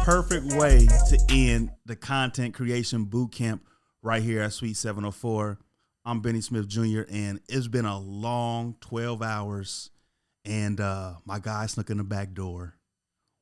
perfect way to end the content creation boot camp right here at Suite 704. I'm Benny Smith Jr. and it's been a long 12 hours and my guy snuck in the back door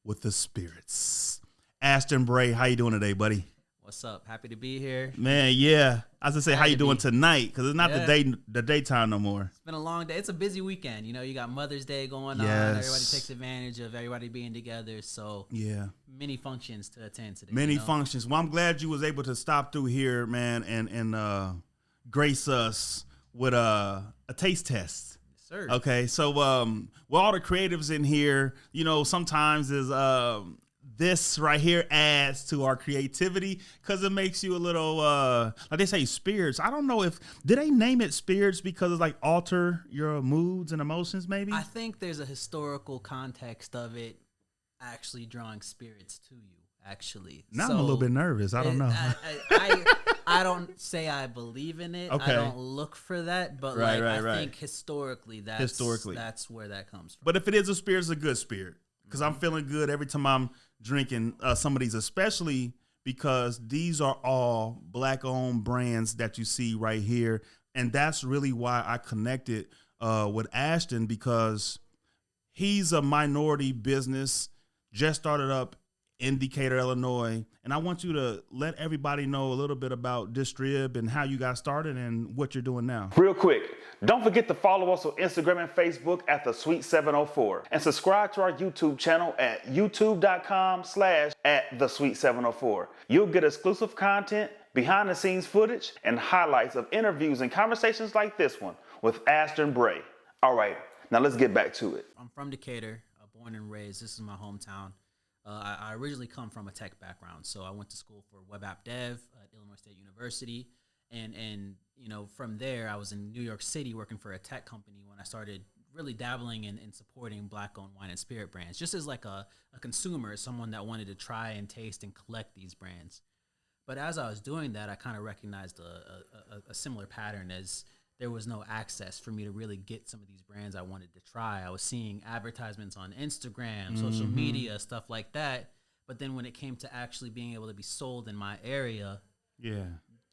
with the spirits. Ashton Bray, how you doing today, buddy? What's up? Happy to be here. Man, yeah. I was gonna say, how you doing tonight? Because it's not the daytime no more. It's been a long day. It's a busy weekend. You know, you got Mother's Day going on. Everybody takes advantage of everybody being together. So yeah, many functions to attend today. Many functions. Well, I'm glad you was able to stop through here, man, and grace us with a taste test. Yes, sir. Okay, so with all the creatives in here, you know, sometimes is this right here adds to our creativity because it makes you a little, like they say, spirits. I don't know did they name it spirits because it's like alter your moods and emotions, maybe? I think there's a historical context of it actually drawing spirits to you, actually. Now I'm a little bit nervous. I don't know. I don't say I believe in it. Okay. I don't look for that, but I think historically that's where that comes from. But if it is a spirit, it's a good spirit. Because I'm feeling good every time I'm drinking some of these, especially because these are all Black-owned brands that you see right here. And that's really why I connected with Ashton, because he's a minority business, just started up in Decatur, Illinois. And I want you to let everybody know a little bit about DISTRYB and how you got started and what you're doing now. Real quick, don't forget to follow us on Instagram and Facebook at The Suite 704 and subscribe to our YouTube channel at youtube.com/@The Suite 704. You'll get exclusive content, behind the scenes footage, and highlights of interviews and conversations like this one with Ashton Bray. All right, now let's get back to it. I'm from Decatur, born and raised. This is my hometown. I originally come from a tech background, so I went to school for web app dev at Illinois State University, and you know, from there I was in New York City working for a tech company when I started really dabbling in supporting Black-owned wine and spirit brands, just as like a consumer, someone that wanted to try and taste and collect these brands. But as I was doing that, I kind of recognized a similar pattern, as there was no access for me to really get some of these brands I wanted to try. I was seeing advertisements on Instagram, social media, stuff like that. But then when it came to actually being able to be sold in my area,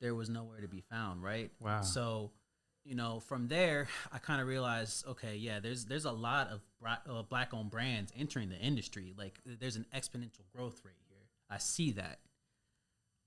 there was nowhere to be found, right? Wow. So, you know, from there, I kind of realized, okay, yeah, there's a lot of Black-owned brands entering the industry. Like, there's an exponential growth rate here. I see that.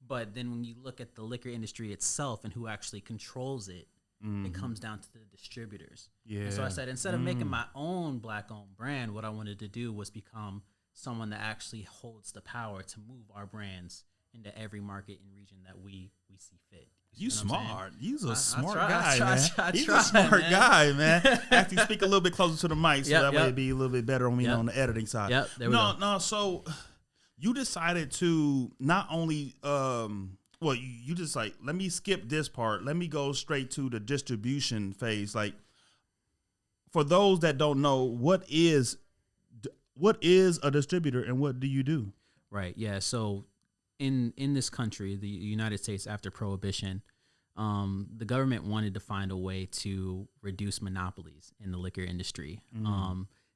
But then when you look at the liquor industry itself and who actually controls it, it comes down to the distributors. Yeah. And so I said, instead of making my own Black-owned brand, what I wanted to do was become someone that actually holds the power to move our brands into every market and region that we see fit. You smart. You's a smart guy, man. He's a smart guy, man. Actually, speak a little bit closer to the mic so that way it'd be a little bit better on me on the editing side. Yep. There we go. No. So you decided to not only well, you just like, let me skip this part. Let me go straight to the distribution phase. Like, for those that don't know, what is a distributor and what do you do? Right. Yeah. So in this country, the United States, after Prohibition, the government wanted to find a way to reduce monopolies in the liquor industry,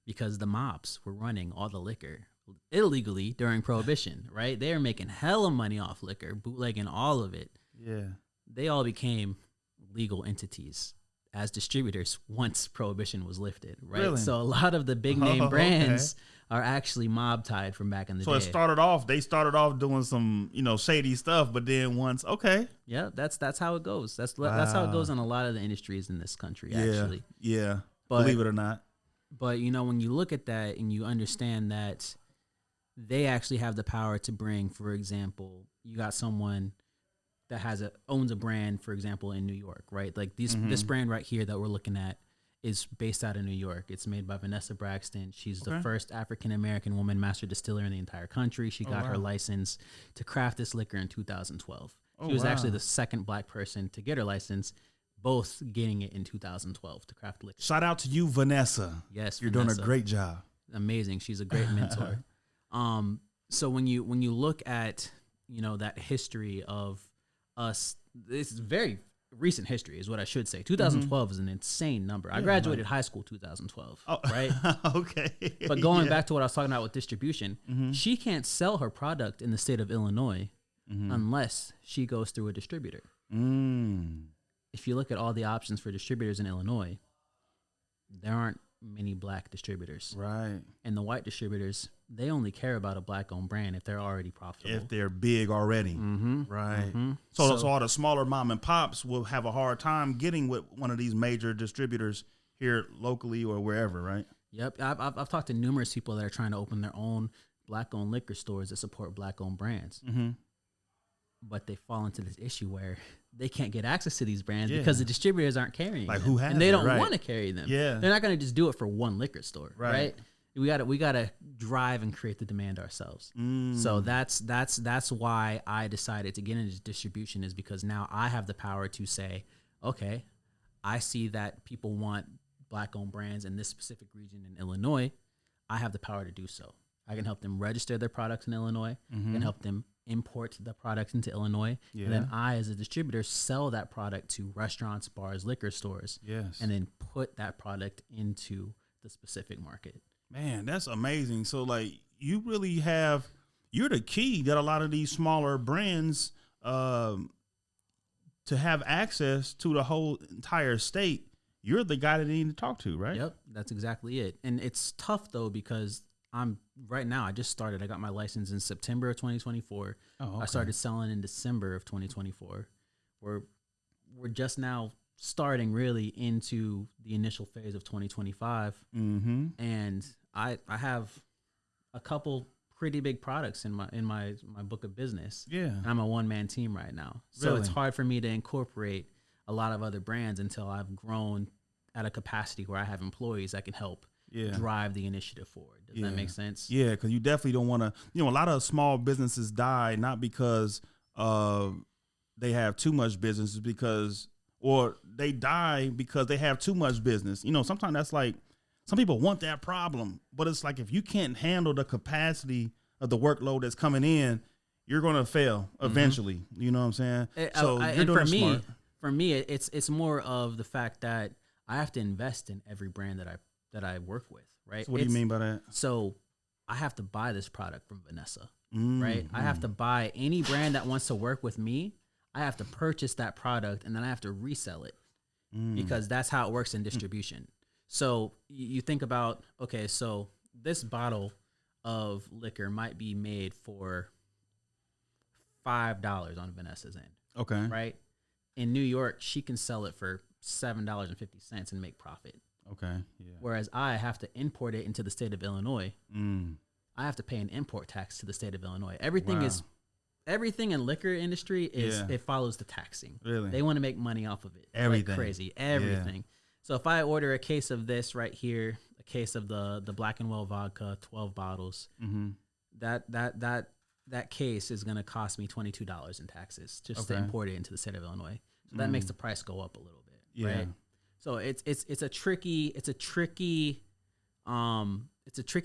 because the mobs were running all the liquor illegally during Prohibition, right? They were making hella money off liquor, bootlegging all of it. Yeah. They all became legal entities as distributors once Prohibition was lifted, right? Really? So a lot of the big name brands are actually mob tied from back in the day. So they started off doing some, you know, shady stuff, but then once, yeah, that's how it goes. That's how it goes in a lot of the industries in this country, actually. Yeah. Believe it or not. But you know, when you look at that and you understand that they actually have the power to bring, for example, you got someone that owns a brand, for example, in New York, right? Like this brand right here that we're looking at is based out of New York. It's made by Vanessa Braxton. She's the first African-American woman master distiller in the entire country. She got her license to craft this liquor in 2012. She was actually the second Black person to get her license, both getting it in 2012 to craft liquor. Shout out to you, Vanessa. Yes, you're Vanessa. doing a great job. Amazing. She's a great mentor. So when you look at, you know, that history of us, it's very recent history is what I should say. 2012 is an insane number. I graduated high school 2012, right? Okay. But going back to what I was talking about with distribution, she can't sell her product in the state of Illinois unless she goes through a distributor. If you look at all the options for distributors in Illinois, there aren't many black distributors. Right. And the white distributors, they only care about a black-owned brand if they're already profitable. If they're big already. Right. So all the smaller mom and pops will have a hard time getting with one of these major distributors here locally or wherever, right? Yep. I've talked to numerous people that are trying to open their own black-owned liquor stores that support black-owned brands. But they fall into this issue where they can't get access to these brands because the distributors aren't carrying them. Who has and they don't right. want to carry them. Yeah. They're not going to just do it for one liquor store, right? We gotta drive and create the demand ourselves. So that's why I decided to get into distribution, is because now I have the power to say, okay, I see that people want black-owned brands in this specific region in Illinois. I have the power to do so. I can help them register their products in Illinois. I can help them import the product into Illinois. And then I, as a distributor, sell that product to restaurants, bars, liquor stores. And then put that product into the specific market. Man, that's amazing. So, like, you really have, you're the key that a lot of these smaller brands to have access to the whole entire state. You're the guy that they need to talk to, right? Yep, that's exactly it. And it's tough, though, because right now, I just started. I got my license in September of 2024. I started selling in December of 2024. We're just now starting really into the initial phase of 2025. And I have a couple pretty big products in my book of business. And I'm a one-man team right now. So it's hard for me to incorporate a lot of other brands until I've grown at a capacity where I have employees that can help drive the initiative forward. Does that make sense? Yeah, because you definitely don't want to, a lot of small businesses die not because they have too much business, or they die because they have too much business. Sometimes that's like, some people want that problem, but it's like, if you can't handle the capacity of the workload that's coming in, you're going to fail eventually. You know what I'm saying? So you're doing smart. For me, it's more of the fact that I have to invest in every brand that I work with, right? So what do you mean by that? So I have to buy this product from Vanessa, right? I have to buy any brand that wants to work with me. I have to purchase that product, and then I have to resell it because that's how it works in distribution. So you think about, okay, so this bottle of liquor might be made for $5 on Vanessa's end. Okay. Right? In New York, she can sell it for $7.50 and make profit. Okay. Yeah. Whereas I have to import it into the state of Illinois. I have to pay an import tax to the state of Illinois. Everything in liquor industry it follows the taxing. Really? They want to make money off of it. Everything. Like crazy. Everything. Yeah. So if I order a case of this right here, a case of the Black Momma Vodka, 12 bottles, that case is going to cost me $22 in taxes just to import it into the state of Illinois. So that makes the price go up a little bit, right? So it's a tricky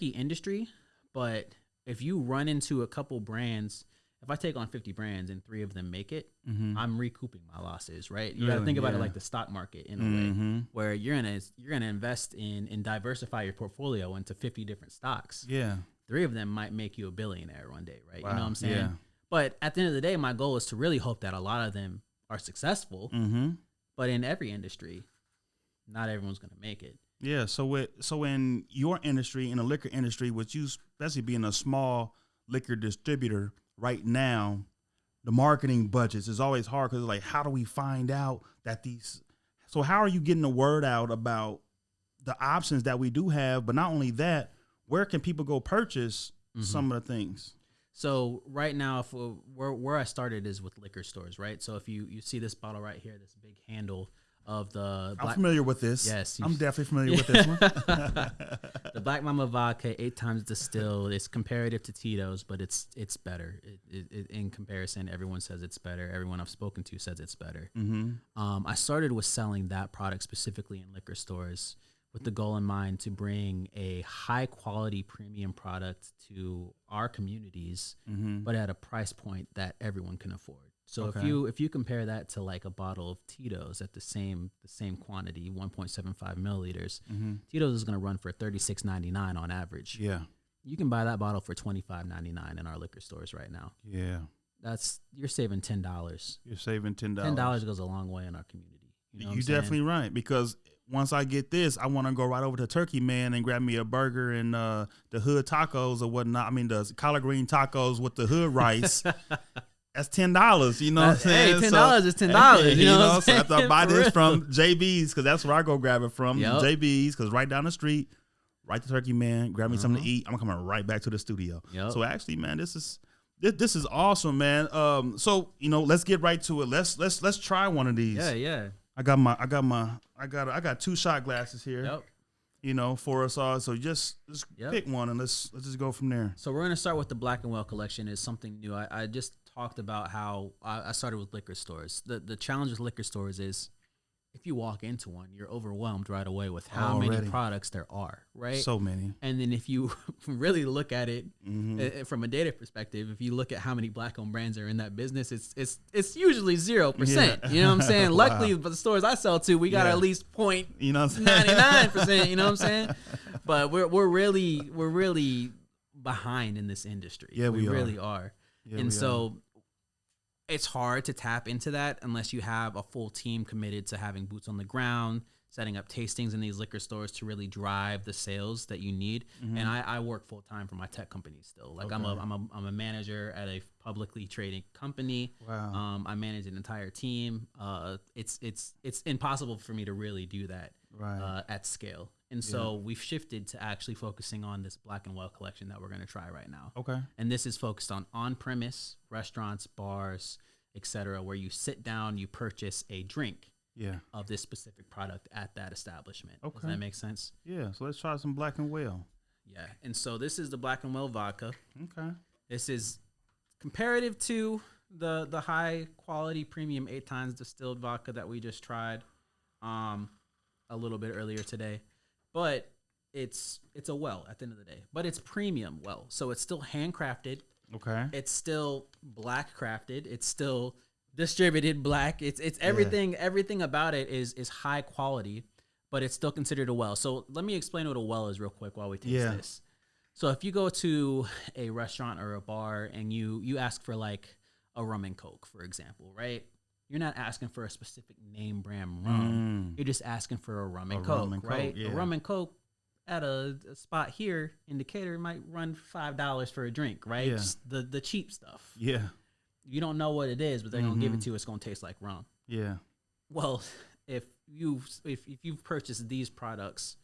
industry, but if you run into a couple brands, if I take on 50 brands and 3 of them make it, I'm recouping my losses, right? You got to think about it like the stock market in a way, where you're gonna invest in diversify your portfolio into 50 different stocks. 3 of them might make you a billionaire one day, right? Wow. You know what I'm saying? Yeah. But at the end of the day, my goal is to really hope that a lot of them are successful. But in every industry, not everyone's gonna make it. Yeah. So in your industry, in the liquor industry, with you especially being a small liquor distributor right now, the marketing budgets is always hard because like, how do we find out that these? So how are you getting the word out about the options that we do have? But not only that, where can people go purchase some of the things? So right now, where I started is with liquor stores, right? So if you see this bottle right here, this big handle of the I'm familiar with this. Yes. I'm definitely familiar with this one. The Black Momma Vodka, 8 times distilled. It's comparative to Tito's, but it's better. In comparison, everyone says it's better. Everyone I've spoken to says it's better. I started with selling that product specifically in liquor stores with the goal in mind to bring a high quality premium product to our communities, but at a price point that everyone can afford. So if you compare that to like a bottle of Tito's at the same quantity, 1.75 milliliters, Tito's is going to run for $36.99 on average. Yeah. You can buy that bottle for $25.99 in our liquor stores right now. Yeah. You're saving $10. You're saving $10. $10 goes a long way in our community. You know You're definitely right, because once I get this, I want to go right over to Turkey Man and grab me a burger and the hood tacos or whatnot. I mean, the collard green tacos with the hood rice. That's $10. You know what I'm saying? Hey, $10 is $10. You know what I'm so saying? after I buy this from JB's, because that's where I go grab it from. Yep. JB's, because right down the street, right to Turkey Man, grab me something to eat. I'm coming right back to the studio. Yep. So actually, man, this is awesome, man. So let's get right to it. Let's try one of these. Yeah. I got 2 shot glasses here. Yep. For us all. So just pick one and let's just go from there. So we're gonna start with the Black and Well collection. Is something new. I just talked about how I started with liquor stores. The challenge with liquor stores is if you walk into one, you're overwhelmed right away with how many products there are, right? So many. And then if you really look at it from a data perspective, if you look at how many black-owned brands are in that business, it's usually 0%. Yeah. You know what I'm saying? Wow. Luckily, but the stores I sell to, we got at least 99%. You know what I'm saying? But we're really behind in this industry. Yeah, we really are. Yeah, and so it's hard to tap into that unless you have a full team committed to having boots on the ground, setting up tastings in these liquor stores to really drive the sales that you need. And I work full time for my tech company still. Like I'm a manager at a publicly traded company. Wow. I manage an entire team. It's impossible for me to really do that at scale. And so we've shifted to actually focusing on this Black and Well collection that we're going to try right now. Okay. And this is focused on-premise, restaurants, bars, etc., where you sit down, you purchase a drink of this specific product at that establishment. Okay. Does that make sense? Yeah. So let's try some Black and Well. Yeah. And so this is the Black and Well vodka. Okay. This is comparative to the high-quality premium 8 times distilled vodka that we just tried a little bit earlier today. But it's a well at the end of the day. But it's premium well. So it's still handcrafted. Okay. It's still black crafted. It's still distributed black. It's everything. Everything about it is high quality, but it's still considered a well. So let me explain what a well is real quick while we taste this. So if you go to a restaurant or a bar and you ask for like a rum and coke, for example, right? You're not asking for a specific name brand rum. You're just asking for a rum and coke, right? A rum and coke at a spot here in Decatur might run $5 for a drink, right? Just the cheap stuff. Yeah. You don't know what it is, but they're gonna give it to you. It's gonna taste like rum. Yeah. Well, if you've purchased these products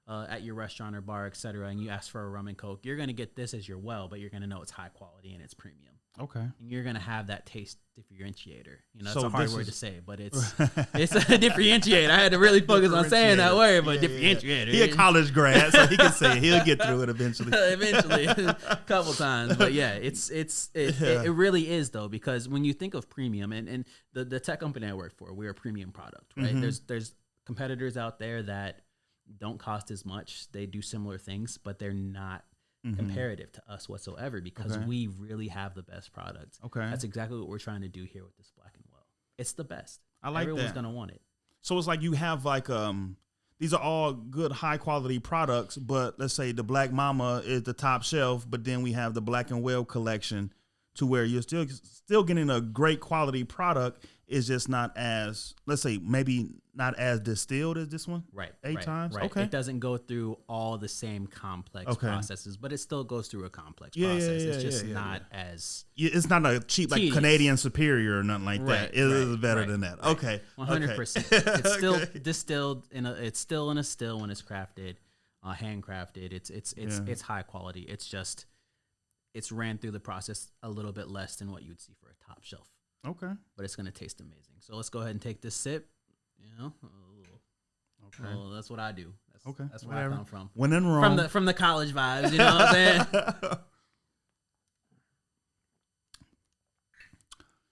at your restaurant or bar, etc., and you ask for a rum and coke, you're gonna get this as your well, but you're gonna know it's high quality and it's premium. Okay. And you're gonna have that taste differentiator. You know, so it's a hard word to say, but it's a differentiator. I had to really focus on saying that word, but differentiator. He a college grad, so he can say it. He'll get through it eventually. Eventually, a couple times. But yeah, it really is though, because when you think of premium and the tech company I work for, we're a premium product, right? There's competitors out there that don't cost as much. They do similar things, but they're not comparative to us whatsoever because we really have the best product. Okay. That's exactly what we're trying to do here with this Black and Well. It's the best. I like Everyone's that. gonna want it. So it's like you have like these are all good high quality products, but let's say the Black Momma is the top shelf, but then we have the Black and Well collection to where you're still getting a great quality product. It's just not as, let's say, maybe not as distilled as this one. Right. 8 times. Right. Okay. It doesn't go through all the same complex processes, but it still goes through a complex process. It's just not as. It's not a cheap like Canadian Superior or nothing like that. It is better than that. Right. Okay. 100%. It's still distilled it's still in a still when it's crafted, handcrafted. It's high quality. It's just it's ran through the process a little bit less than what you'd see for a top shelf. Okay. But it's going to taste amazing. So let's go ahead and take this sip. You know, okay. Well, that's what I do. That's where I come from. When in Rome. From the college vibes, you know what I'm saying?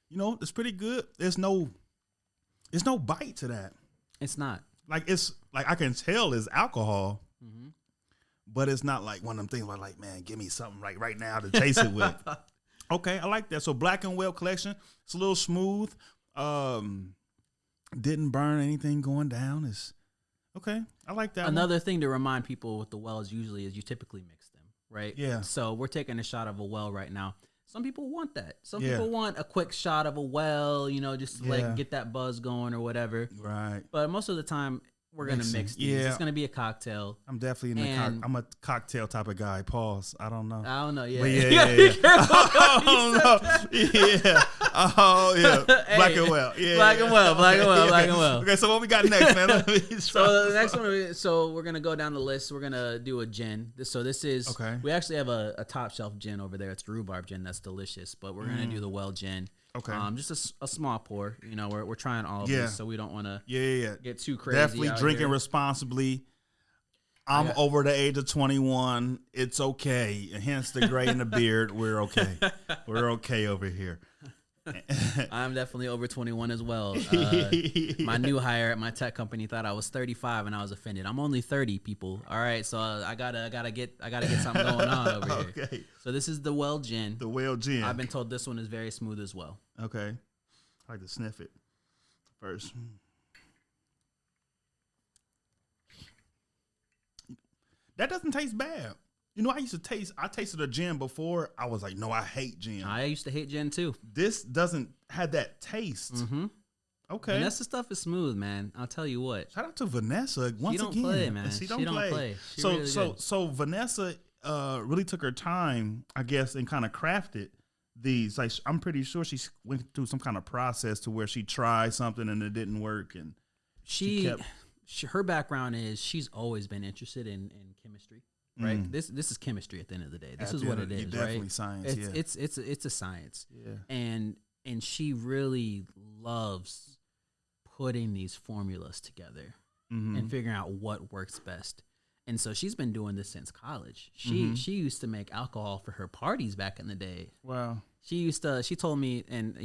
You know, it's pretty good. There's no bite to that. It's not. Like it's like I can tell it's alcohol, but it's not like one of them things where like, man, give me something right now to chase it with. Okay, I like that. So Black and Well collection. It's a little smooth. Didn't burn anything going down. It's okay. I like that. Another thing to remind people with the wells usually is you typically mix them, right? Yeah. So we're taking a shot of a well right now. Some people want that. Some Yeah. people want a quick shot of a well, just to like get that buzz going or whatever. Right. But most of the time, we're going to mix these. Yeah. It's going to be a cocktail. I'm definitely I'm a cocktail type of guy. Pause. I don't know. I don't know. Yeah. But yeah. Oh, no. Yeah. Oh, yeah. Hey, Black and Well. Yeah. Black and Well. Black and Well. Black and Well. Okay, so what we got next, man? So the next one, so we're going to go down the list. We're going to do a gin. This is, okay. We actually have a top shelf gin over there. It's rhubarb gin. That's delicious. But we're going to do the well gin. Okay. Just a small pour. We're trying all of this, so we don't want to get too crazy. Definitely drinking responsibly. I'm over the age of 21. It's okay. Hence the gray in the beard. We're okay. We're okay over here. I'm definitely over 21 as well. My new hire at my tech company thought I was 35 and I was offended. I'm only 30, people. All right, so I gotta get something going on over here. Okay. So this is the well gin. The well gin. I've been told this one is very smooth as well. Okay. I like to sniff it first. That doesn't taste bad. I tasted a gin before. I was like, no, I hate gin. I used to hate gin too. This doesn't have that taste. Mm-hmm. Okay. Vanessa stuff is smooth, man. I'll tell you what. Shout out to Vanessa once again. She don't play, man. She don't play. So Vanessa really took her time, I guess, and kind of crafted these. Like, I'm pretty sure she went through some kind of process to where she tried something and it didn't work, and her background is she's always been interested in chemistry. Right. This is chemistry at the end of the day. This is what it is. Definitely right. Science. It's a science. Yeah. And she really loves putting these formulas together and figuring out what works best. And so she's been doing this since college. She used to make alcohol for her parties back in the day. Wow. She told me, and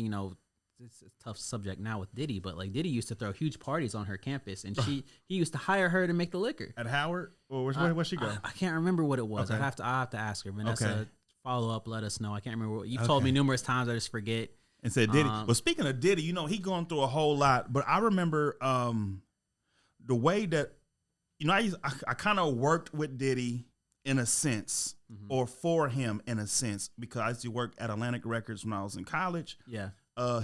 it's a tough subject now with Diddy, but like Diddy used to throw huge parties on her campus, and he used to hire her to make the liquor at Howard. Or where'd she go? I can't remember what it was. Okay. I have to ask her. Vanessa, follow up, let us know. I can't remember what you've told me numerous times. I just forget. And said Diddy. Well, speaking of Diddy, he going through a whole lot. But I remember the way that I kind of worked with Diddy in a sense, or for him in a sense, because I used to work at Atlantic Records when I was in college. Yeah.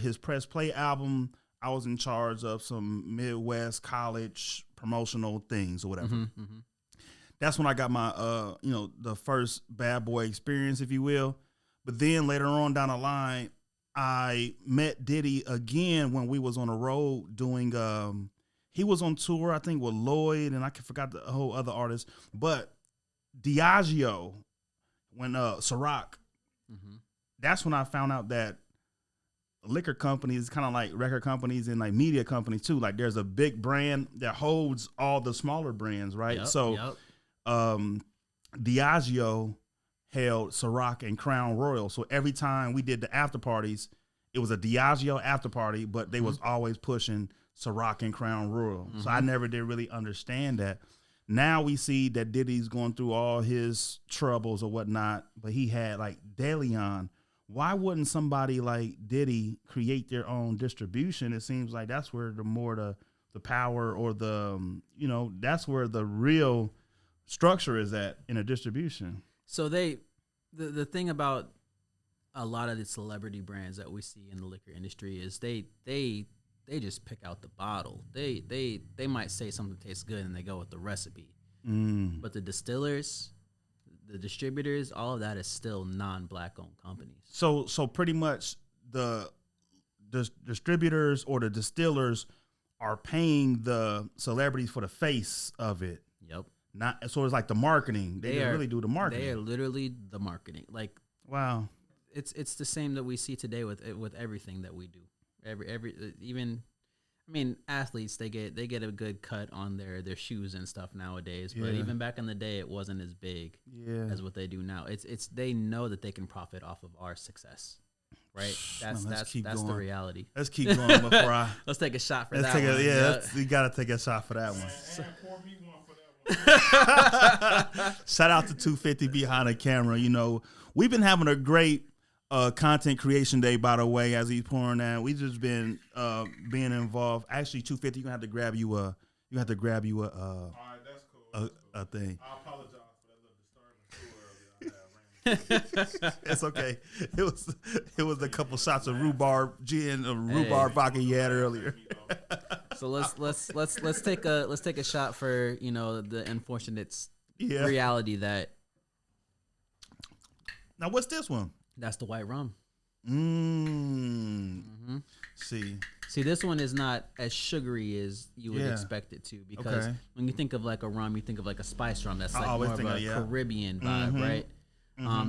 His Press Play album, I was in charge of some Midwest college promotional things or whatever. That's when I got my, the first bad boy experience, if you will. But then later on down the line, I met Diddy again when we was on the road doing, he was on tour, I think, with Lloyd, and I forgot the whole other artist. But Diageo, when Ciroc, that's when I found out that liquor companies, kind of like record companies and like media companies too. Like there's a big brand that holds all the smaller brands, right? Diageo held Ciroc and Crown Royal. So every time we did the after parties, it was a Diageo after party, but they was always pushing Ciroc and Crown Royal. So I never did really understand that. Now we see that Diddy's going through all his troubles or whatnot, but he had like DeLeon. Why wouldn't somebody like Diddy create their own distribution? It seems like that's where the power or that's where the real structure is at in a distribution. So the thing about a lot of the celebrity brands that we see in the liquor industry is they just pick out the bottle. They might say something tastes good and they go with the recipe. But the distillers, the distributors, all of that is still non-black owned companies. So pretty much the distributors or the distillers are paying the celebrities for the face of it. Yep. So it's like the marketing. They really do the marketing. They are literally the marketing. Like, wow. It's the same that we see today with everything that we do. Athletes, they get a good cut on their shoes and stuff nowadays, but even back in the day, it wasn't as big as what they do now. It's they know that they can profit off of our success, right? That's the reality. Let's keep going before I. Let's take a shot for that one. We gotta take a shot for that one. Pour me one for that one. Shout out to 250 behind the camera. We've been having a great Content Creation Day, by the way, as he's pouring that. We just been being involved. Actually, 250, you're gonna have to grab you a all right, that's cool. A thing. I apologize for that little disturbance too early. It's okay. It was a couple shots of rhubarb gin or rhubarb vodka you had earlier. So let's take a shot for the unfortunate reality that. Now what's this one? That's the white rum. See, this one is not as sugary as you would expect it to, because when you think of like a rum, you think of like a spice rum. That's like more of a Caribbean vibe, right?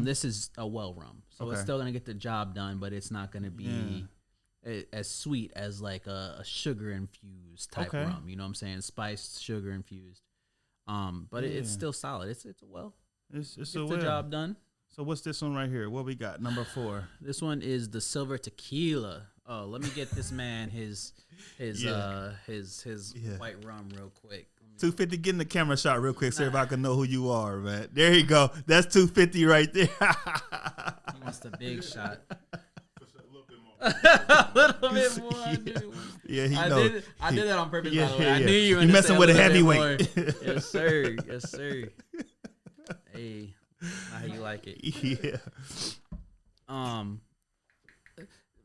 This is a well rum, so it's still gonna get the job done, but it's not gonna be as sweet as like a sugar infused type rum. You know what I'm saying? Spiced, sugar infused. But it's still solid. It's a well. It's the job done. So what's this one right here? What we got? Number 4. This one is the Silver Tequila. Oh, let me get this man his white rum real quick. 250, get in the camera shot real quick so everybody can know who you are, man. There you go. That's 250 right there. He wants the big shot. A little bit more. A little bit more. Yeah, he knows. I did that on purpose, by the way. I knew you messing with a heavyweight. Yes, sir. Yes, sir. Hey, how you like it? Yeah.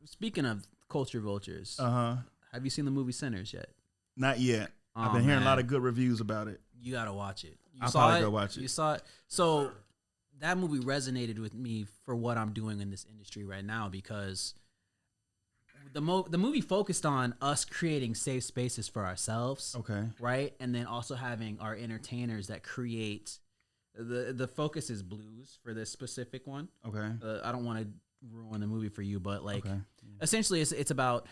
Speaking of culture vultures, have you seen the movie Sinners yet? Not yet. I've been hearing a lot of good reviews about it. You gotta watch it. I'll probably go watch it. You saw it. So that movie resonated with me for what I'm doing in this industry right now, because the movie focused on us creating safe spaces for ourselves. Okay. Right? And then also having our entertainers that create the focus is blues for this specific one. Okay. I don't want to ruin the movie for you, but essentially it's about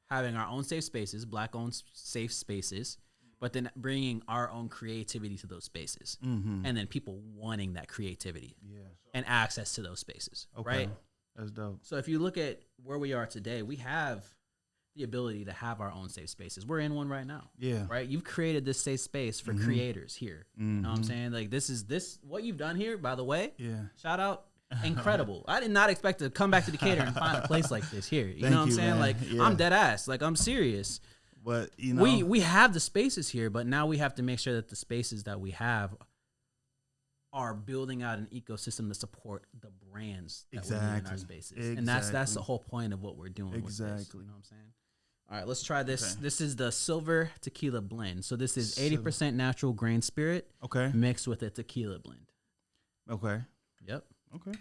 having our own safe spaces, Black-owned safe spaces, but then bringing our own creativity to those spaces, and then people wanting that creativity and access to those spaces, right? That's dope. So if you look at where we are today, we have the ability to have our own safe spaces. We're in one right now. Yeah. Right? You've created this safe space for creators here. You know what I'm saying? Like this what you've done here, by the way. Yeah. Shout out. Incredible. I did not expect to come back to Decatur and find a place like this here. You know what I'm saying? Man. Like I'm dead ass. Like I'm serious. But we have the spaces here, but now we have to make sure that the spaces that we have are building out an ecosystem to support the brands that we're doing in our spaces. And that's the whole point of what we're doing with this. You know what I'm saying? All right, let's try this. Okay. This is the Silver Tequila Blend. So this is 80% natural grain spirit mixed with a tequila blend. Okay. Yep. Okay.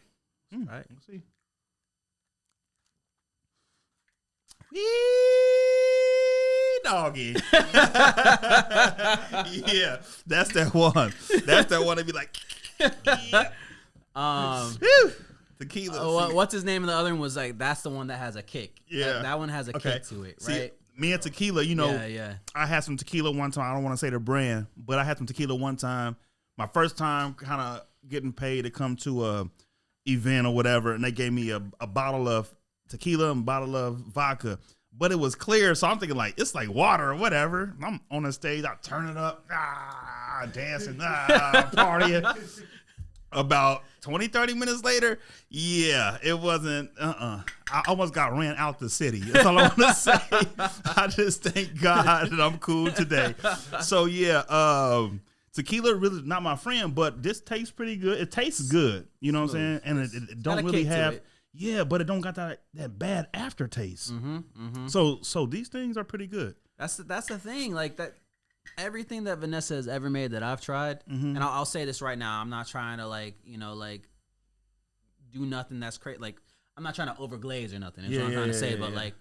All right. Let's see. Doggy. Yeah, that's that one. That's that one to be like, tequila. What's his name? And the other one was like, that's the one that has a kick. Yeah. That one has a kick to it, right? See, me and tequila, I had some tequila one time. I don't want to say the brand, but I had some tequila one time. My first time kind of getting paid to come to a event or whatever, and they gave me a bottle of tequila and a bottle of vodka, but it was clear, so I'm thinking like it's like water or whatever. I'm on the stage, I turn it up, dancing, partying. About 20, 30 minutes later, it wasn't, I almost got ran out the city. That's all I want to say. I just thank God that I'm cool today. So tequila really not my friend, but this tastes pretty good. It tastes good. You know what I'm saying? And it don't really have, but it don't got that bad aftertaste. So these things are pretty good. That's the thing. Like that, everything that Vanessa has ever made that I've tried, and I'll say this right now, I'm not trying to do nothing that's crazy. Like I'm not trying to overglaze or nothing. That's what I'm trying to say. But like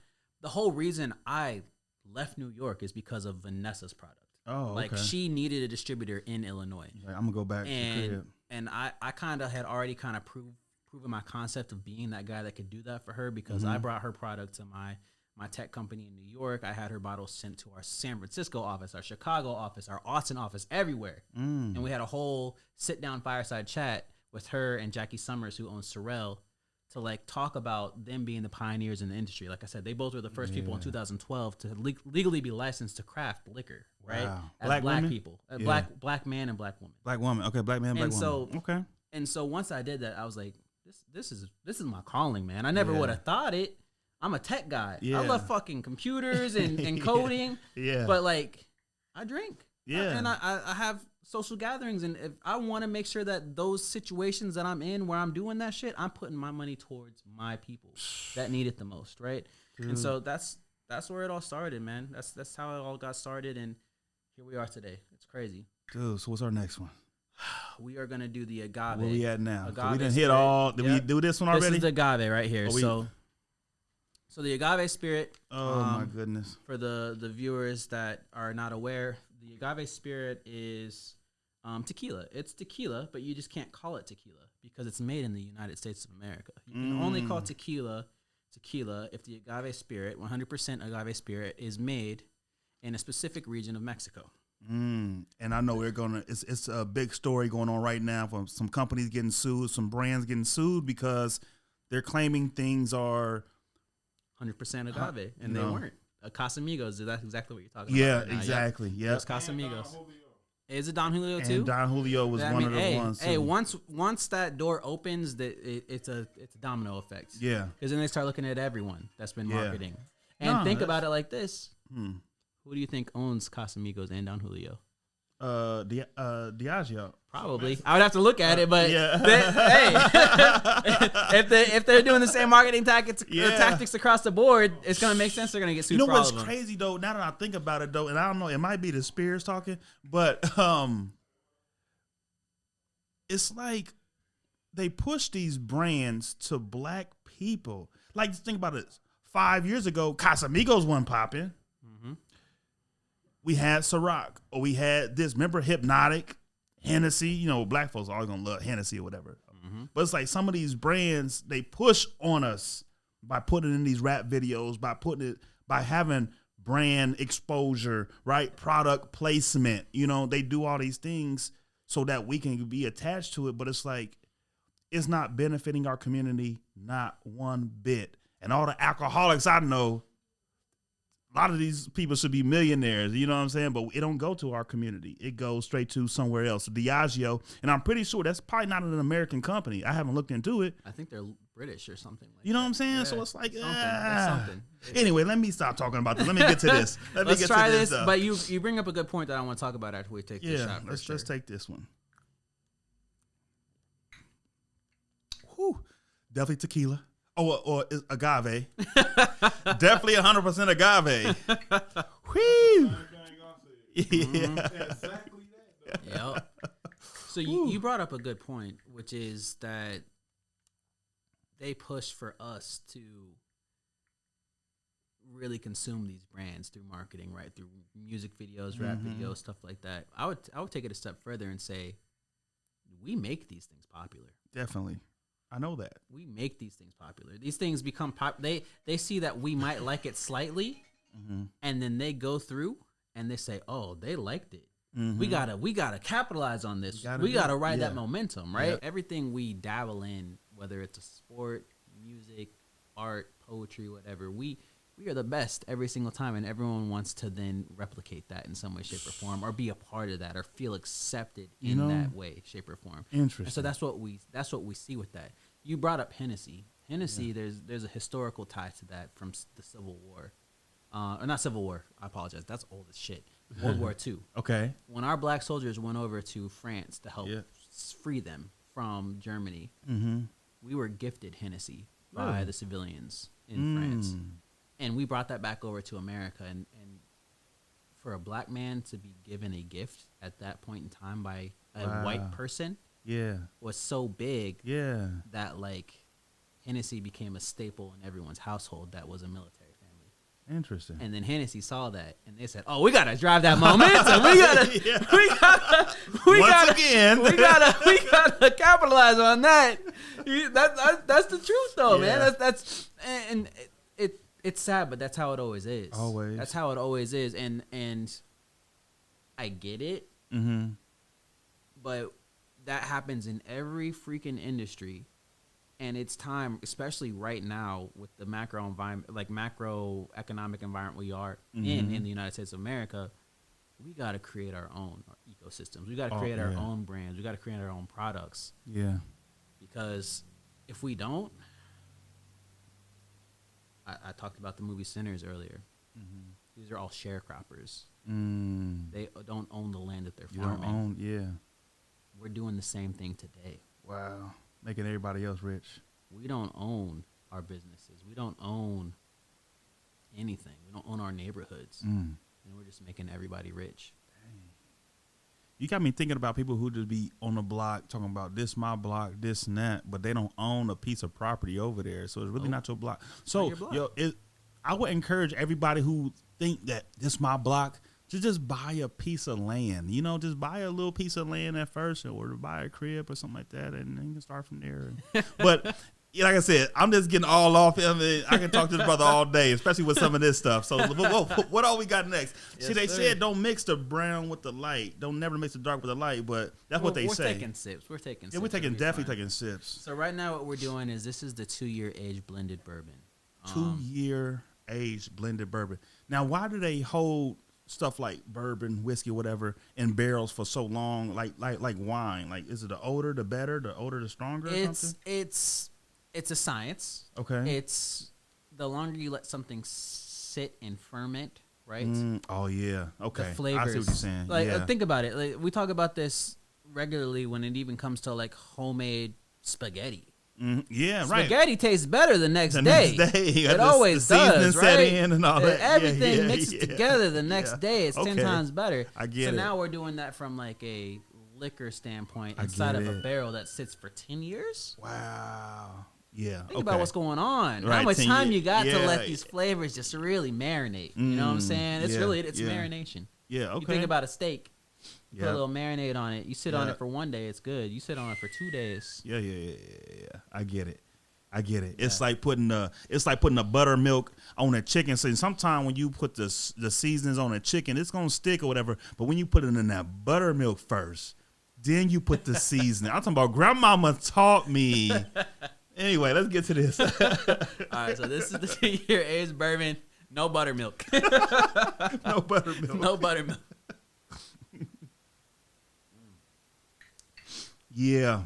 the whole reason I left New York is because of Vanessa's product. Oh, like she needed a distributor in Illinois. Like, I'm gonna go back. And I kind of had already kind of proven my concept of being that guy that could do that for her, because I brought her product to my tech company in New York. I had her bottles sent to our San Francisco office, our Chicago office, our Austin office, everywhere. And we had a whole sit down fireside chat with her and Jackie Summers, who owns Sorrel, to like talk about them being the pioneers in the industry. Like I said, they both were the first people in 2012 to legally be licensed to craft liquor, right? Wow. As black people, black man and black woman. Black woman. Okay, black man, black woman. And so once I did that, I was like, this is my calling, man. I never would have thought it. I'm a tech guy. I love fucking computers and coding. Yeah. But like, I drink. Yeah. And I have social gatherings, and if I want to make sure that those situations that I'm in where I'm doing that shit, I'm putting my money towards my people that need it the most, right? Dude. And so that's where it all started, man. That's how it all got started, and here we are today. It's crazy. Dude, so what's our next one? We are gonna do the agave. Where we at now? We didn't hit all. Did we do this one already? This is the agave right here. So the agave spirit. Oh my goodness! For the viewers that are not aware, the agave spirit is tequila. It's tequila, but you just can't call it tequila because it's made in the United States of America. You can only call tequila if the agave spirit, 100% agave spirit, is made in a specific region of Mexico. And I know it's a big story going on right now from some companies getting sued, some brands getting sued because they're claiming things are 100% agave, and they weren't. Casamigos, that's exactly what you're talking about. Yeah, right now. exactly. Yeah, it's Casamigos. Is it Don Julio too? And Don Julio was one of the ones. Hey, once that door opens, it's a domino effect. Yeah, because then they start looking at everyone that's been marketing. And think about it like this: who do you think owns Casamigos and Don Julio? Diageo. Probably. I would have to look at it, but yeah. if they're doing the same marketing tactics across the board, it's gonna make sense. They're gonna get sued. You know for what's all of them. crazy though? Now that I think about it though, and I don't know, it might be the spirits talking, but it's like they push these brands to black people. Like, just think about it. 5 years ago, Casamigos wasn't popping. We had Ciroc, or we had this. Remember Hypnotic, Hennessy? You know, black folks are always going to love Hennessy or whatever. But it's like some of these brands, they push on us by putting in these rap videos, by having brand exposure, right? Product placement. You know, they do all these things so that we can be attached to it. But it's like, it's not benefiting our community, not one bit. And all the alcoholics I know, a lot of these people should be millionaires, you know what I'm saying? But it don't go to our community. It goes straight to somewhere else. Diageo, and I'm pretty sure that's probably not an American company. I haven't looked into it. I think they're British or something like that. You know what I'm saying? Yeah. So it's like, something. Anyway, let me stop talking about this. Let me get to this. Let's try this. But you bring up a good point that I want to talk about after we take this shot. Let's take this one. Whew. Definitely tequila. Or agave. Definitely 100% agave. Whew. Yeah. Exactly that. Yep. So you brought up a good point, which is that they push for us to really consume these brands through marketing, right? Through music videos, rap videos, stuff like that. I would take it a step further and say we make these things popular. Definitely. I know that. We make these things popular. These things become they see that we might like it slightly, and then they go through and they say, "Oh, they liked it. We gotta capitalize on this. We gotta ride that momentum, right? Everything we dabble in, whether it's a sport, music, art, poetry, whatever, we are the best every single time, and everyone wants to then replicate that in some way, shape, or form, or be a part of that, or feel accepted in that way, shape, or form. Interesting. And so that's what we see with that. You brought up Hennessy. There's a historical tie to that from the Civil War, or not Civil War. I apologize. That's old as shit. World War II. Okay. When our black soldiers went over to France to help free them from Germany, we were gifted Hennessy by the civilians in France. And we brought that back over to America. And for a black man to be given a gift at that point in time by a white person was so big that, like, Hennessy became a staple in everyone's household that was a military family. Interesting. And then Hennessy saw that, and they said, "Oh, we gotta drive that momentum. we gotta capitalize on that." That's the truth, though, man. It's sad, but that's how it always is. Always. That's how it always is, and I get it. But that happens in every freaking industry. And it's time, especially right now with the macroeconomic environment we are in the United States of America, we got to create our own ecosystems. We got to create our own brands. We got to create our own products. Yeah. Because If we don't, I talked about the movie Sinners earlier. Mm-hmm. These are all sharecroppers. They don't own the land that they're farming. You don't own, yeah. We're doing the same thing today. Wow. Making everybody else rich. We don't own our businesses. We don't own anything. We don't own our neighborhoods. And we're just making everybody rich. You got me thinking about people who just be on the block talking about this my block, this and that, but they don't own a piece of property over there. So it's really not your block. So your block. I would encourage everybody who think that this my block to just buy a piece of land. You know, just buy a little piece of land at first, or to buy a crib or something like that, and then you can start from there. But like I said, I'm just getting all off. I mean, I can talk to this brother all day, especially with some of this stuff. So what all we got next? Yes, See, they sir. said don't mix the brown with the light. Don't never mix the dark with the light, but that's what they we're say. We're taking sips. We're taking sips. Yeah, we're It'll be definitely fine. taking sips. So right now what we're doing is this is the 2-year age blended bourbon. 2-year aged blended bourbon. Now, why do they hold stuff like bourbon, whiskey, whatever, in barrels for so long, like wine? Like, is it the older the better, the older the stronger? Or something? It's a science. Okay. It's the longer you let something sit and ferment, right? Oh yeah. Okay. The flavors. I see what you're saying. Like, yeah. think about it. Like, we talk about this regularly when it even comes to like homemade spaghetti. Yeah, right. Spaghetti tastes better the next The day. next day, It always the seasoning does, set right? in and all that. Everything Yeah, mixes yeah. together the next day. It's 10 Okay. times better. I get so it. now we're doing that from like a liquor standpoint I inside get of a it. barrel that sits for 10 years. Wow. Yeah. Think about what's going on. Right, How much 10 time years. you got to Yeah. let these flavors just really marinate. You know what I'm saying? It's yeah, it's yeah. marination. Yeah. Okay. You think about a steak. You put Yeah. a little marinade on it. You sit on Yeah. it for 1 day, it's good. You sit on it for 2 days. Yeah. I get it. It's like putting a buttermilk on a chicken. So sometimes when you put the seasonings on a chicken, it's gonna stick or whatever. But when you put it in that buttermilk first, then you put the seasoning. I'm talking about grandmama taught me. Anyway, let's get to this. All right, so this is the 2-year aged bourbon. No buttermilk. No buttermilk. No buttermilk. Yeah.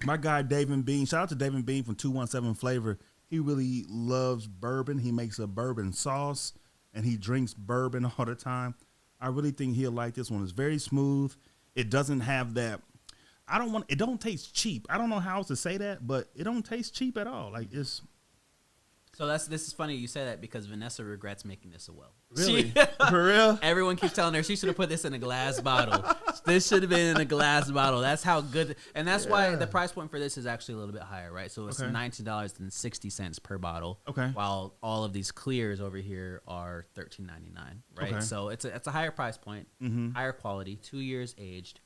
My guy, David Bean. Shout out to David Bean from 217 Flavor. He really loves bourbon. He makes a bourbon sauce, and he drinks bourbon all the time. I really think he'll like this one. It's very smooth. It doesn't have that. It don't taste cheap. I don't know how else to say that, but it don't taste cheap at all. Like, it's. So this is funny you say that because Vanessa regrets making this a well. Really? For real? Everyone keeps telling her she should have put this in a glass bottle. This should have been in a glass bottle. That's how good, and that's why the price point for this is actually a little bit higher, right? So it's Okay. $19.60 per bottle. Okay. While all of these clears over here are $13.99, right? Okay. So it's a higher price point, Mm-hmm. higher quality, 2 years aged.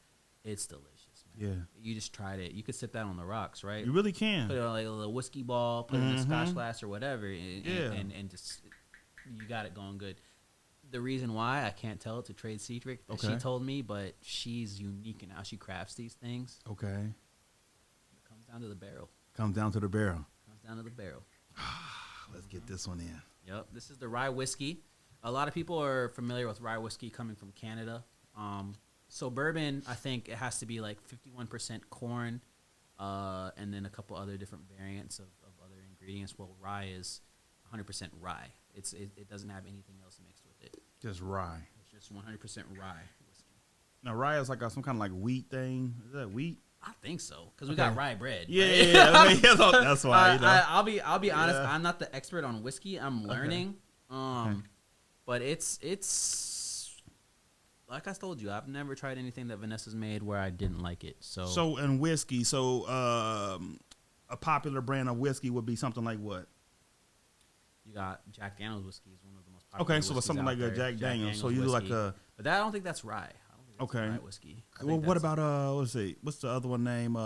It's delicious, man. Yeah. You just tried it. You could sit that on the rocks, right? You really can. Put it on like a little whiskey ball, put it in a scotch glass or whatever, and, Yeah. and just you got it going good. The reason why I can't tell it's a trade secret that she Okay. told me, but she's unique in how she crafts these things. Okay. It comes down to the barrel. Comes down to the barrel. Comes down to the barrel. Let's get this one in. Yep. This is the rye whiskey. A lot of people are familiar with rye whiskey coming from Canada. So bourbon, I think it has to be like 51% corn, and then a couple other different variants of other ingredients. Well, rye is 100% rye. It doesn't have anything else mixed with it. Just rye. It's just 100% rye whiskey. Now, rye is like some kind of like wheat thing. Is that wheat? I think so because we got rye bread. Yeah, right? yeah. I mean, that's why. You know. I'll be honest. Yeah. I'm not the expert on whiskey. I'm learning. But it's like I told you. I've never tried anything that Vanessa's made where I didn't like it. So in whiskey, a popular brand of whiskey would be something like what? you got Jack Daniel's whiskey is one of the most popular. Okay, so it's something like a Jack Daniel's. So you do like whiskey. a. But I don't think that's rye. I don't think that's Okay. rye whiskey. I Well, think what that's- about what's the other one name?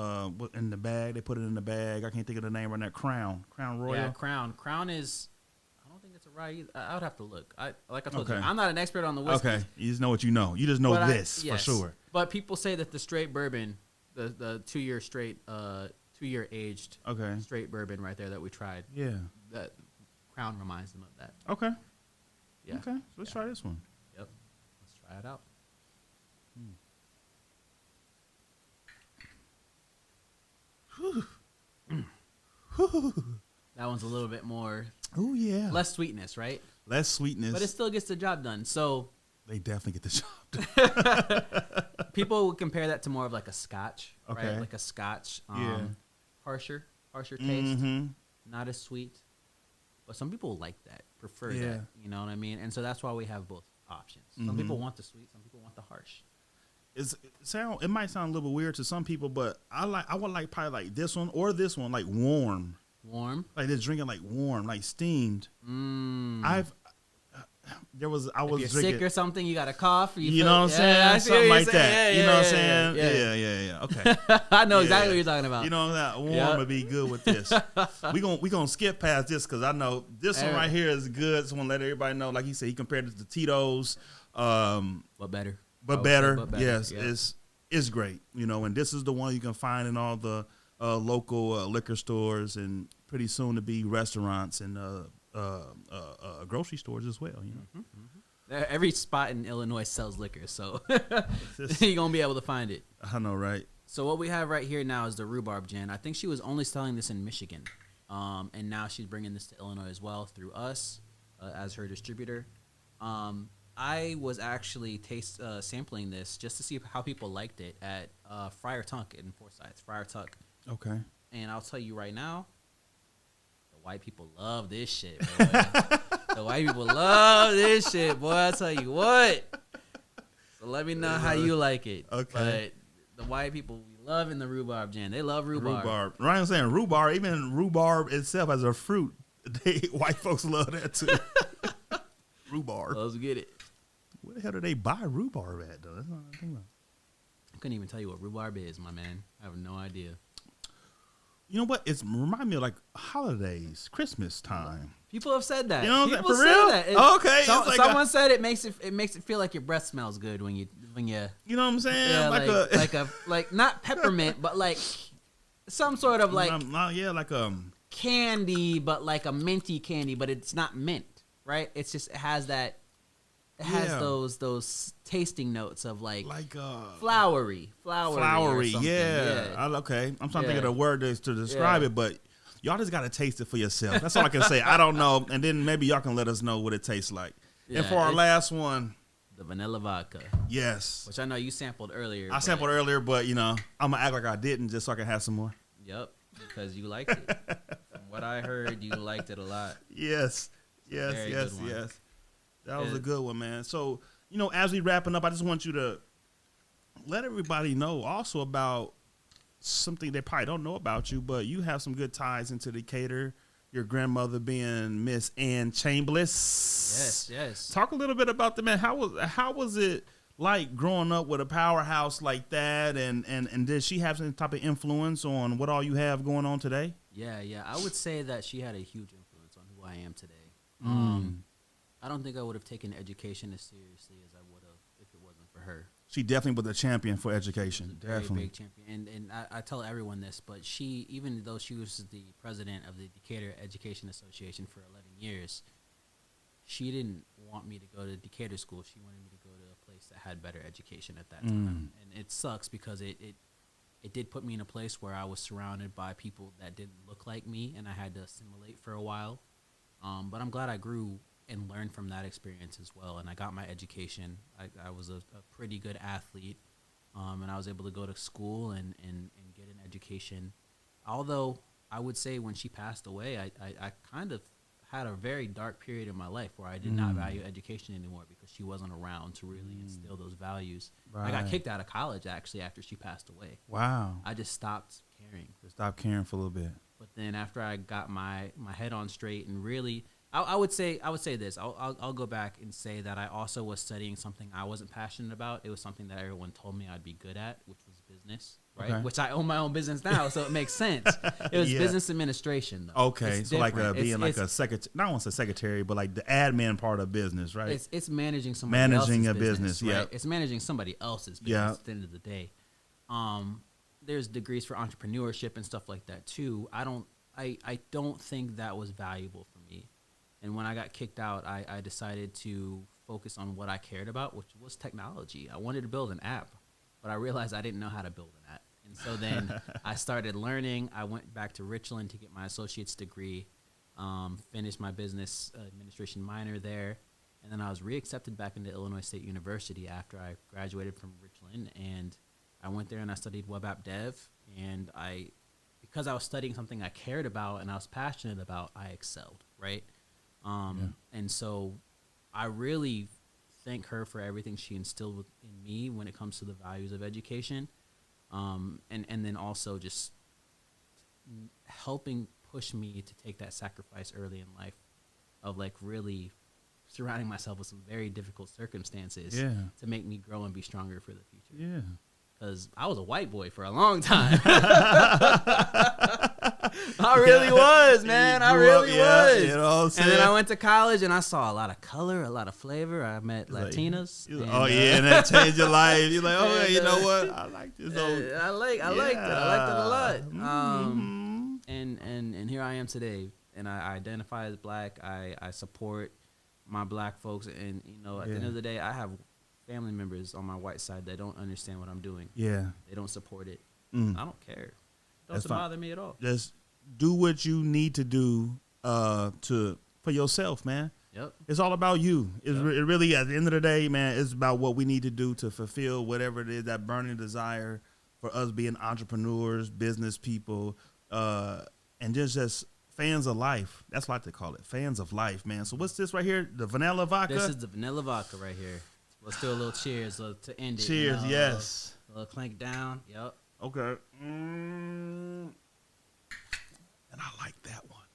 In the bag, they put it in the bag. I can't think of the name right now. Crown Royal. Yeah, Crown. Crown is. I don't think it's a rye either. I would have to look. Like I told you, Okay. I'm not an expert on the whiskey. Okay, you just know what you know. You just know But this yes. for sure. But people say that the straight bourbon, the 2-year straight, 2-year aged Okay. straight bourbon right there that we tried, Yeah. that Crown reminds them of that. Okay. Yeah. Okay. So let's try this one. Yep. Let's try it out. Ooh. That one's a little bit more. Oh yeah. Less sweetness, right? Less sweetness. But it still gets the job done. So they definitely get the job done. people would compare that to more of like a Scotch, Okay. right? Like a Scotch, Yeah. harsher taste, Mm-hmm. not as sweet. But some people like that, prefer Yeah. that. You know what I mean? And so that's why we have both options. Some Mhm. people want the sweet, some people want the harsh. It might sound a little weird to some people, but I would like probably like this one or this one, like warm. Warm. Like they're drinking like warm, like steamed. I was If you're drinking. sick or something, you got a cough. You know what I'm saying? I see Something what like you're that. saying. You know what I'm saying? Yeah. Okay. I know Yeah. exactly what you're talking about. You know that warm Yep. would be good with this. we gonna skip past this because I know this one right here is good. So I want to let everybody know. Like he said, he compared it to Tito's. But better. But I would say better. but better. Yes, Yeah. it's great. You know, and this is the one you can find in all the local liquor stores and pretty soon to be restaurants and grocery stores as well. You know. Every spot in Illinois sells liquor, so you're going to be able to find it. I know, right? So what we have right here now is the rhubarb gin. I think she was only selling this in Michigan, and now she's bringing this to Illinois as well through us as her distributor. I was actually sampling this just to see how people liked it at Friar Tuck in Forsyth. Friar Tuck. Okay. And I'll tell you right now, the white people love this shit, boy. The white people love this shit, boy. I tell you what. So let me know how you like it. Okay. But the white people, we loving the rhubarb gin. They love rhubarb. Ryan's saying rhubarb, even rhubarb itself as a fruit, white folks love that too. Rhubarb. Let's get it. Where the hell do they buy rhubarb at, though? That's not what I think about. I couldn't even tell you what rhubarb is, my man. I have no idea. You know what? It's remind me of like holidays, Christmas time. People have said that. You know what I'm saying? People For say real? that. Okay. So, It's like someone said it makes it feel like your breath smells good when you you know what I'm saying? yeah, like not peppermint, but like some sort of like like candy, but like a minty candy, but it's not mint, right? It's just it has those tasting notes of like flowery, or something. yeah. Okay, I'm trying to think of the word to describe it, but y'all just gotta taste it for yourself. That's all I can say. I don't know, and then maybe y'all can let us know what it tastes like. Yeah, and for our last one, the vanilla vodka. Yes, which I know you sampled earlier. I sampled earlier, but you know I'm gonna act like I didn't just so I can have some more. Yep, because you liked it. From what I heard, you liked it a lot. Yes. That was a good one, man. So, you know, as we wrapping up, I just want you to let everybody know also about something they probably don't know about you, but you have some good ties into Decatur. Your grandmother being Miss Ann Chambliss. Yes. Talk a little bit about that, man. How was it like growing up with a powerhouse like that, and did she have some type of influence on what all you have going on today? Yeah. I would say that she had a huge influence on who I am today. I don't think I would have taken education as seriously as I would have if it wasn't for her. She definitely was a champion for education. Definitely. Big champion. And I tell everyone this, but she, even though she was the president of the Decatur Education Association for 11 years, she didn't want me to go to Decatur school. She wanted me to go to a place that had better education at that time. And it sucks because it did put me in a place where I was surrounded by people that didn't look like me, and I had to assimilate for a while. But I'm glad I grew and learned from that experience as well. And I got my education. I was a pretty good athlete, and I was able to go to school and get an education. Although I would say when she passed away, I kind of had a very dark period in my life where I did not value education anymore because she wasn't around to really instill those values. Right. I got kicked out of college actually after she passed away. Wow. I just stopped caring. Stopped caring for a little bit. But then after I got my head on straight and really, I would say this. I'll go back and say that I also was studying something I wasn't passionate about. It was something that everyone told me I'd be good at, which was business, right? Okay. Which I own my own business now, so it makes sense. It was business administration, though. Okay, it's so different. Like being like a secretary, not want to say secretary, but like the admin part of business, right? It's managing somebody else's business. Yeah, right? It's managing somebody else's business at the end of the day. There's degrees for entrepreneurship and stuff like that too. I don't think that was valuable for me. And when I got kicked out, I decided to focus on what I cared about, which was technology. I wanted to build an app, but I realized I didn't know how to build an app. And so then I started learning. I went back to Richland to get my associate's degree, finished my business administration minor there, and then I was reaccepted back into Illinois State University after I graduated from Richland. And I went there and I studied web app dev. And because I was studying something I cared about and I was passionate about, I excelled, right? And so I really thank her for everything she instilled in me when it comes to the values of education. And then also just helping push me to take that sacrifice early in life of like really surrounding myself with some very difficult circumstances to make me grow and be stronger for the future. Yeah. Because I was a white boy for a long time. I really was, man. I really was. You know what I'm saying? And then I went to college and I saw a lot of color, a lot of flavor. I met Latinas. And that changed your life. You're like, oh, you know what? I like this. I liked it. I liked it a lot. And here I am today. And I identify as black. I support my black folks. And, you know, at the end of the day, I have family members on my white side that don't understand what I'm doing. Yeah. They don't support it. I don't care. It doesn't bother me at all. Just do what you need to do for yourself, man. Yep. It's all about you. It really, at the end of the day, man, it's about what we need to do to fulfill whatever it is, that burning desire for us being entrepreneurs, business people, and just fans of life. That's what I call it, fans of life, man. So what's this right here? The vanilla vodka? This is the vanilla vodka right here. Let's do a little cheers to end it. Cheers, you know, yes. A little clank down. Yep. Okay. And I like that one.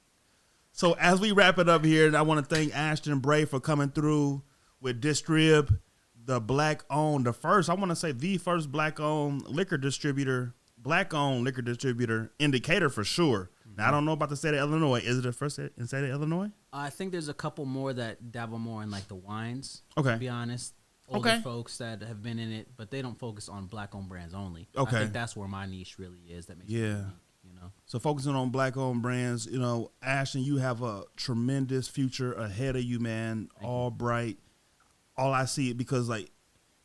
So as we wrap it up here, I want to thank Ashton Bray for coming through with DISTRYB, the black-owned, the first black-owned liquor distributor, indicator for sure. Now, I don't know about the state of Illinois. Is it the first in the state of Illinois? I think there's a couple more that dabble more in like the wines. Okay. To be honest. Older folks that have been in it, but they don't focus on black-owned brands only. Okay. I think that's where my niche really is. That makes me unique, you know. So focusing on black-owned brands, you know, Ashton, you have a tremendous future ahead of you, man. All bright. All I see it because, like,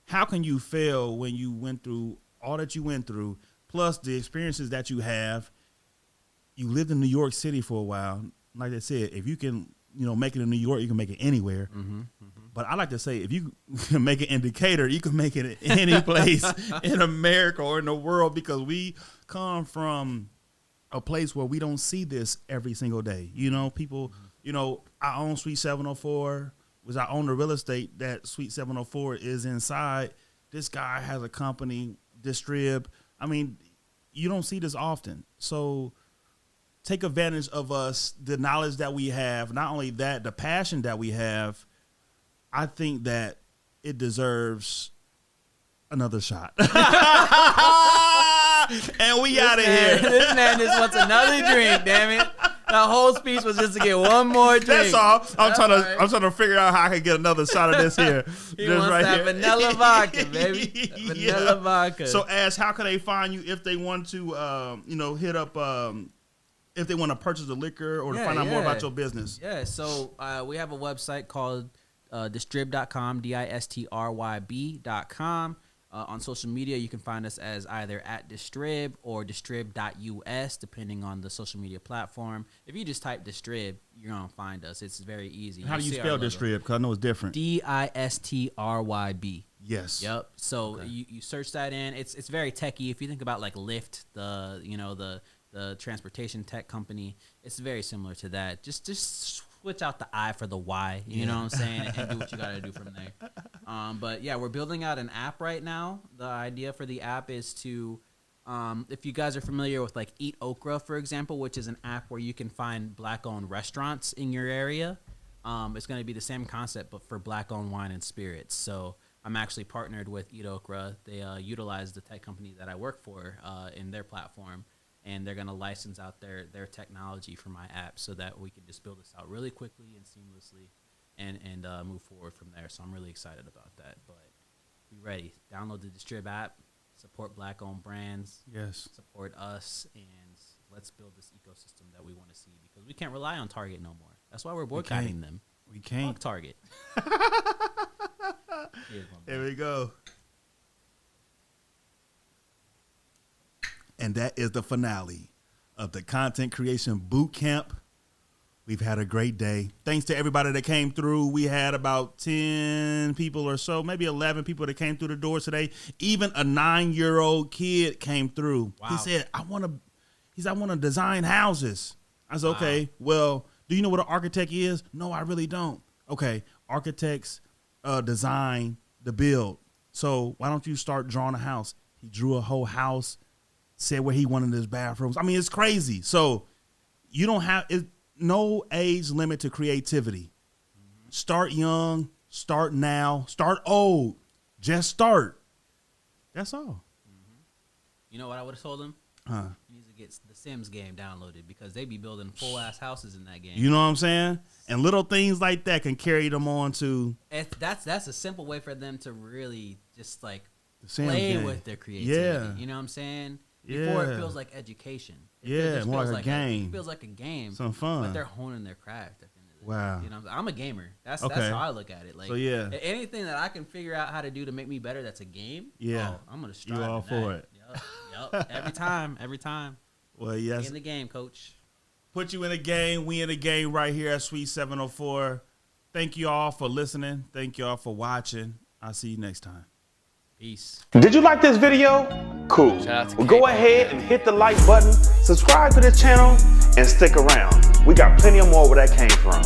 how can you fail when you went through all that you went through, plus the experiences that you have? You lived in New York City for a while. Like I said, if you can, you know, make it in New York, you can make it anywhere. But I like to say, if you can make it in Decatur, you can make it in any place in America or in the world, because we come from a place where we don't see this every single day. You know, people, you know, I own Suite 704, which I own the real estate that Suite 704 is inside. This guy has a company, DISTRYB. I mean, you don't see this often. So take advantage of us, the knowledge that we have, not only that, the passion that we have. I think that it deserves another shot. And we out of here. This man just wants another drink, damn it. The whole speech was just to get one more drink. That's all. I'm trying to figure out how I can get another shot of this here. He wants right that here. vanilla vodka, baby. Vanilla vodka. So Ash, how can they find you if they want to you know, hit up if they want to purchase the liquor or to find out more about your business? Yeah, so we have a website called DISTRYB.com, DISTRYB.com. On social media, you can find us as either at DISTRYB or DISTRYB.us, depending on the social media platform. If you just type DISTRYB, you're going to find us. It's very easy. How do you spell DISTRYB? Because I know it's different. DISTRYB. Yes. Yep. So you search that in. It's very techy. If you think about like Lyft, the transportation tech company, it's very similar to that. Just switch out the I for the Y, you know what I'm saying, and do what you got to do from there. But yeah, we're building out an app right now. The idea for the app is to, if you guys are familiar with like Eat Okra, for example, which is an app where you can find black-owned restaurants in your area. It's going to be the same concept, but for black-owned wine and spirits. So I'm actually partnered with Eat Okra. They utilize the tech company that I work for in their platform. And they're going to license out their technology for my app so that we can just build this out really quickly and seamlessly and move forward from there. So I'm really excited about that. But be ready. Download the DISTRYB app. Support black-owned brands. Yes. Support us. And let's build this ecosystem that we want to see, because we can't rely on Target no more. That's why we're boycotting them. We can't. Fuck Target. Here we go. And that is the finale of the Content Creation Boot Camp. We've had a great day. Thanks to everybody that came through. We had about 10 people or so, maybe 11 people that came through the doors today. Even a 9-year-old kid came through. Wow. He said, I want to design houses. I said, okay, well, do you know what an architect is? No, I really don't. Okay, architects design the build. So why don't you start drawing a house? He drew a whole house, said where he wanted his bathrooms. I mean, it's crazy. So you don't have no age limit to creativity. Start young, start now, start old. Just start. That's all. You know what I would have told him? He needs to get the Sims game downloaded because they be building full-ass houses in that game. You know what I'm saying? And little things like that can carry them on to... That's a simple way for them to really just, like, play with their creativity. Yeah. You know what I'm saying? Before it feels like education. It more like a game. It feels like a game. Some fun. But they're honing their craft at the end of the day. Wow. You know, I'm a gamer. That's how I look at it. Like, so yeah, anything that I can figure out how to do to make me better that's a game, I'm going to strive. You all for it. Yep. Every time. Well, yes. In the game, coach. Put you in a game. We in a game right here at Sweet 704. Thank you all for listening. Thank you all for watching. I'll see you next time. Peace. Did you like this video? Cool. Well, go ahead and hit the like button, subscribe to this channel, and stick around. We got plenty of more where that came from.